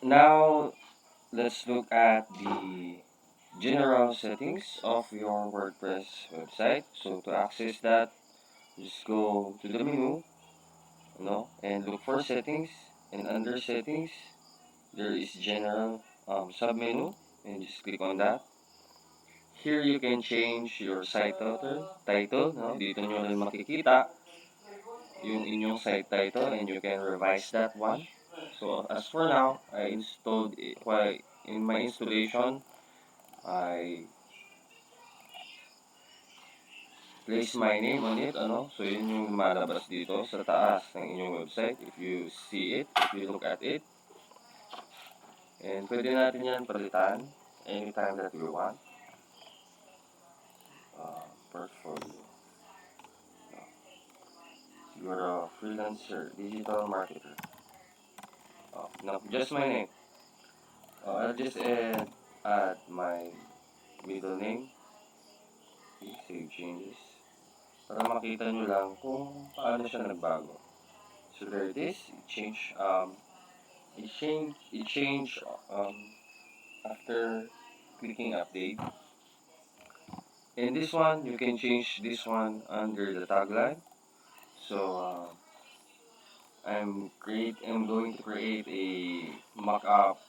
Now, let's look at the general settings of your WordPress website. So to access that, just go to the menu, and look for settings. And under settings, there is general submenu, and just click on that. Here you can change your site title, no? Dito nyo rin makikita yung inyong site title, and you can revise that one. So as for now, I installed it, in my installation, I place my name on it, So yun yung lumalabas dito sa taas ng inyong website. If you see it, if you look at it. And pwede natin yan palitan anytime that we want. Portfolio. You're a freelancer, digital marketer. No, just my name. I'll just add my middle name. Save changes. Para makita nyo lang kung paano siya nagbago. So there it is. It changed after clicking update. And this one, you can change this one under the tagline. So I'm going to create a mock-up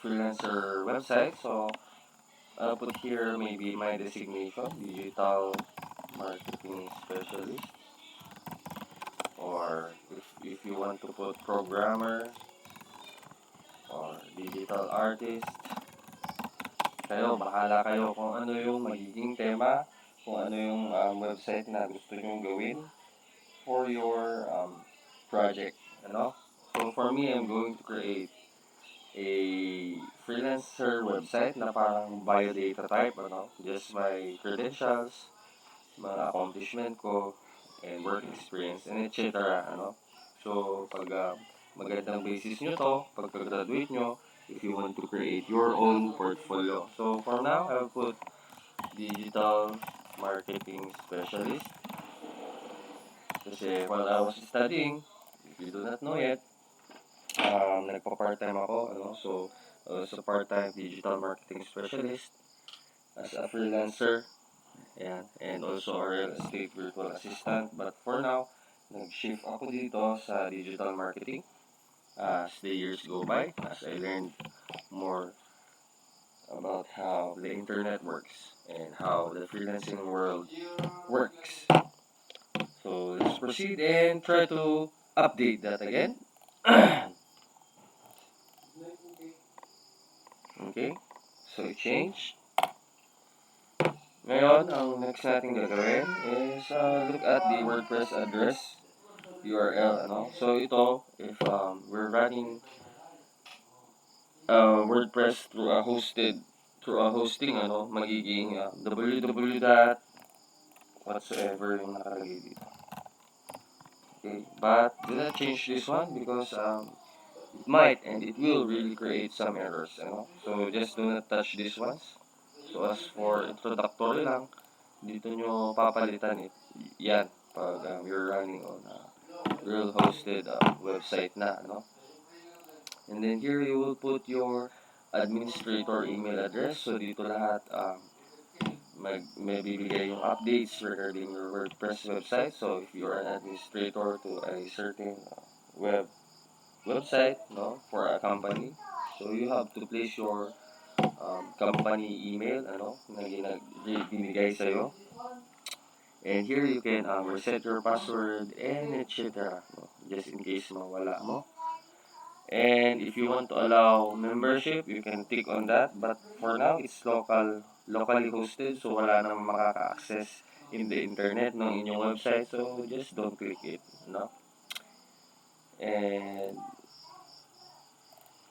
freelancer website. So I'll put here maybe my designation, digital marketing specialist, or if you want to put programmer or digital artist, bahala kayo kung ano yung magiging tema, kung ano yung website na gusto nyong gawin for your project, So for me, I'm going to create a freelancer website na parang biodata type, Just my credentials, mga accomplishment ko, and work experience, and etc., So pag magandang basis nyo to, pagka-graduate nyo, if you want to create your own portfolio. So for now, I'll put digital marketing specialist. Kasi while I was studying, if you do not know yet, nagpa-part-time ako, So I was a part-time digital marketing specialist as a freelancer, and also a real estate virtual assistant. But for now, nag-shift ako dito sa digital marketing as the years go by, as I learned more about how the internet works and how the freelancing world works. So let's proceed and try to update that again. Okay, so it changed. Ngayon, ang next natin gagawin is look at the WordPress address URL, So ito, if we're running WordPress through a hosting, magiging www dot whatsoever yung nakalagay dito. Okay, but do not change this one because it might and it will really create some errors, So just do not touch these ones. So as for introductory lang, dito nyo papalitan yan pag you're running on a real hosted website na, And then here you will put your administrator email address. So dito lahat may bibigay yung updates regarding your WordPress website. So if you're an administrator to a certain website, for a company, so you have to place your company email, na binigay sa'yo. And here you can reset your password and etc. Just in case mawala mo. And if you want to allow membership, you can click on that. But for now, it's locally hosted, so wala nang makaka-access in the internet ng inyong website. So just don't click it, And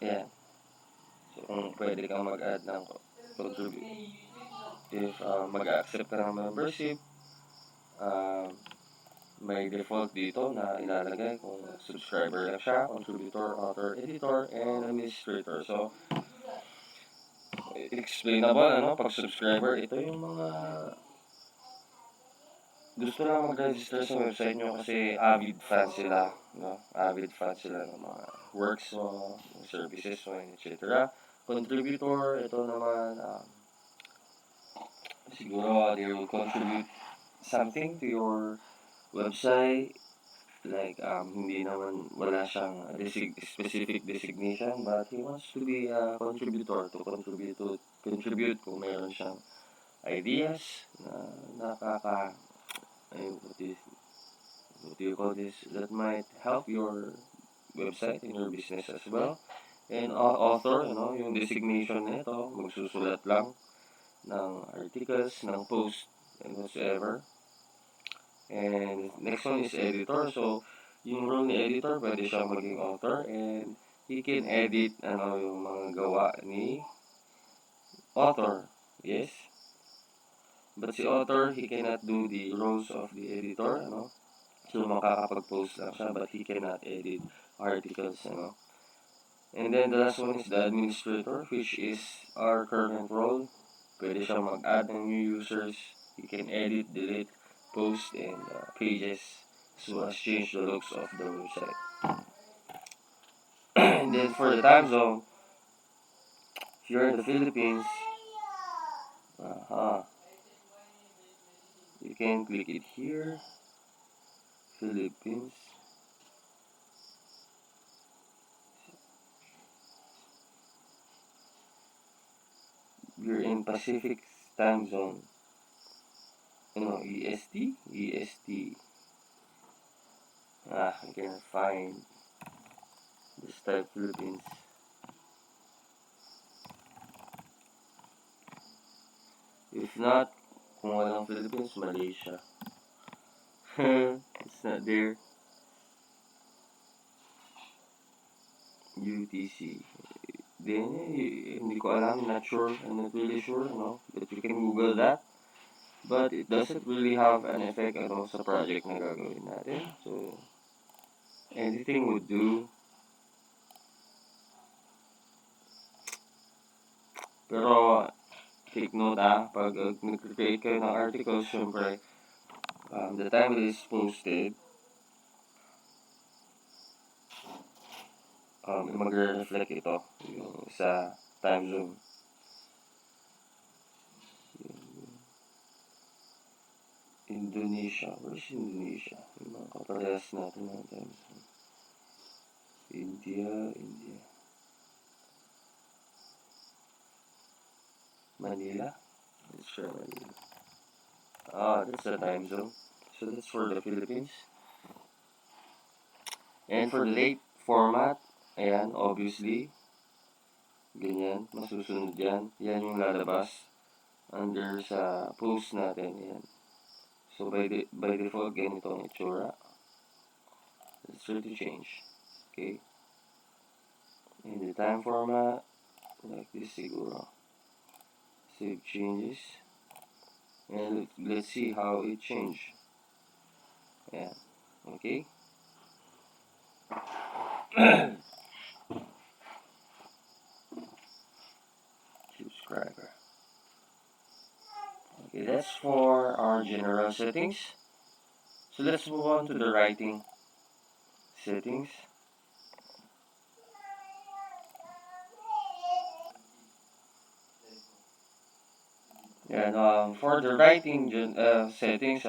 yeah. So kung pwede kang mag-add ng contribute, if mag-accept ka ng membership, may default dito na ilalagay kung subscriber lang siya, contributor, author, editor, and administrator. So explainable, pag subscriber, ito yung mga gusto lang mag-register sa website nyo kasi avid fans sila, Avid fans sila ng mga works mo, services mo, etc. Contributor, ito naman, siguro they will contribute something to your website. Like, hindi naman, wala siyang specific designation, but he wants to be a contributor, to contribute kung meron siyang ideas na nakaka, what do you call this, that might help your website and your business as well. And author, yung designation nito, magsusulat lang ng articles, ng post, and whatsoever. And next one is editor. So, yung role ni editor, pwede siyang maging author, and he can edit yung mga gawa ni author. Yes? But si author, he cannot do the roles of the editor, So, makakapag-post lang siya, but he cannot edit articles, And then the last one is the administrator, which is our current role. Pwede siyang mag-add ng new users. He can edit, delete, post, and pages, as well as change the looks of the website. And then for the time zone, if you're in the Philippines, you can click it here, Philippines. You're in Pacific time zone. EST? EST. I can't find this type Philippines. If not, kung walang Philippines, Malaysia. It's not there. UTC. Then, hindi ko alam, not sure, I'm not really sure, but you can Google that. But it doesn't really have an effect sa project na gagawin natin. So, anything would do. Pero, take note pag nag-create kayo ng article, syempre, the time it is posted, magre-reflect ito yung sa time zone. Indonesia. Where's Indonesia? Yung mga kaparehas natin ng time zone. India. Manila? Let's try Manila. That's the time zone. So that's for the Philippines. And for the date format, ayan, obviously, ganyan, masusunod yan. Yan yung lalabas under sa post natin, yan. So by default, ganito ang itsura. Let's try to change. Okay. In the time format, like this siguro. Save changes. And let's see how it changed. Yeah. Okay. Subscriber. Okay, that's for our general settings. So let's move on to the writing settings. And for the writing settings,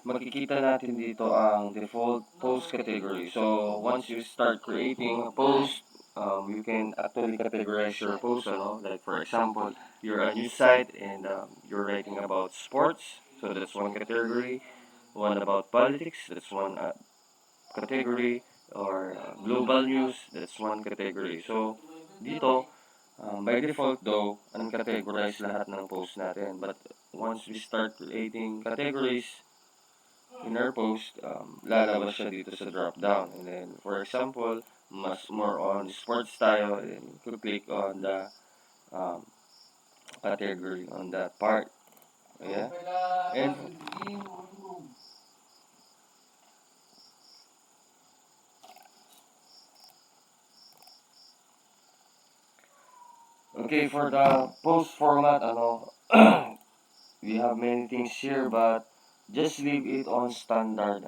makikita natin dito ang default post category. So once you start creating a post, you can actually categorize your post, like for example, you're a news site and you're writing about sports, so that's one category. One about politics, that's one category. Or global news, that's one category. So dito, by default though, uncategorize lahat ng post natin. But once we start creating categories in our post, lalabas siya dito sa drop down. And then, for example, mas more on sports tayo, and click on the category on that part. Yeah. And okay, for the post format, we have many things here, but just leave it on standard,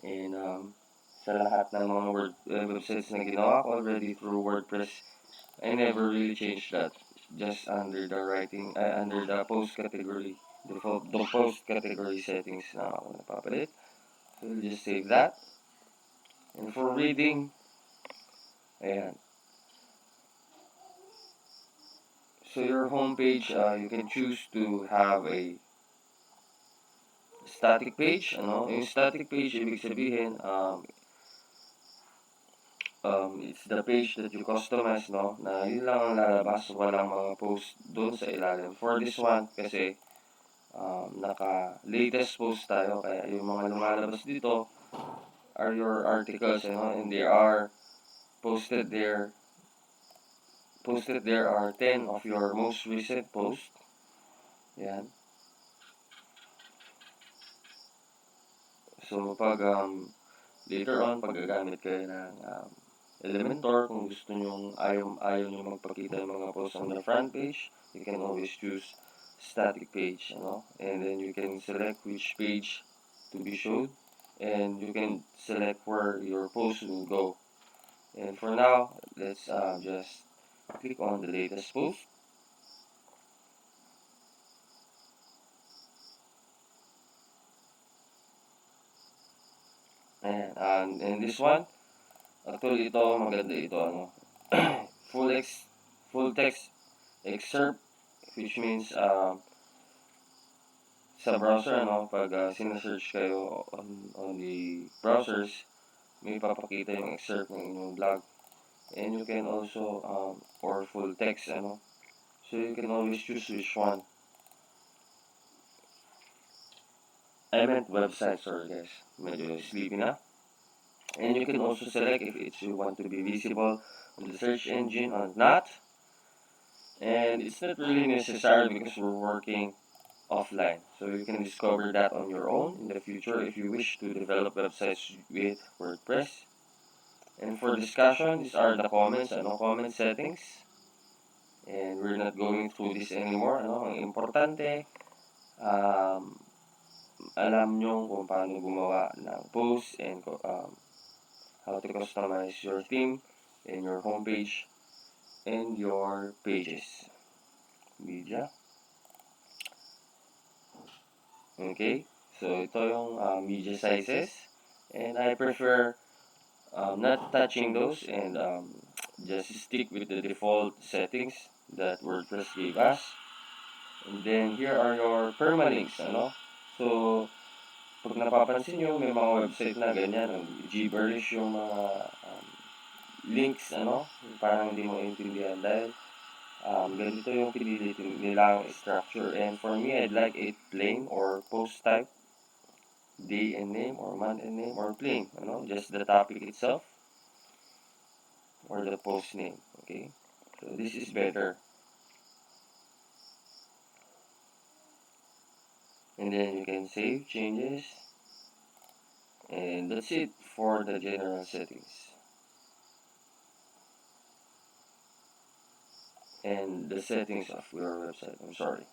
and sa lahat ng mga websites na ginawa ko already through WordPress, I never really changed that. Just under the writing, under the post category, the post category settings na ako napapalit. So, we'll just save that. And for reading, ayan. So, your homepage, you can choose to have a static page. Yung static page, ibig sabihin, it's the page that you customize, na yun lang ang lalabas, walang mga post doon sa ilalim. For this one, kasi, naka-latest post tayo, kaya yung mga lumalabas dito are your articles, and they are posted there. Posted there are 10 of your most recent posts. Yan. So, pag later on, pag gagamit kayo ng Elementor, kung gusto nyo, ayaw nyo magpakita yung mga posts on the front page, you can always choose static page, and then you can select which page to be showed, and you can select where your post will go. And for now, let's just click on the latest post. And this one, actually ito, maganda ito, full text excerpt, which means sa browser, pag sinesearch kayo on the browsers, may papakita yung excerpt ng inyong blog. And you can also, or full text, so you can always choose which one. I meant website, sorry guys, medyo sleepy na. And you can also select if you want to be visible on the search engine or not. And it's not really necessary because we're working offline. So you can discover that on your own in the future if you wish to develop websites with WordPress. And for discussion, these are the comments, comment settings. And we're not going through this anymore. Ang importante, alam nyo kung paano gumawa ng posts and how to customize your theme and your homepage and your pages. Media. Okay, so ito yung media sizes, and I prefer not touching those and just stick with the default settings that WordPress gave us. And then here are your permalinks, So, pag napapansin nyo, may mga website na ganyan, gibberish yung mga links, parang hindi mo intindihan dahil ganito yung pinili nilang structure. And for me, I'd like it plain or post type, day and name or month and name, or plain, just the topic itself or the post name. Okay, so this is better. And then you can save changes, and that's it for the general settings and the settings of your website. I'm sorry.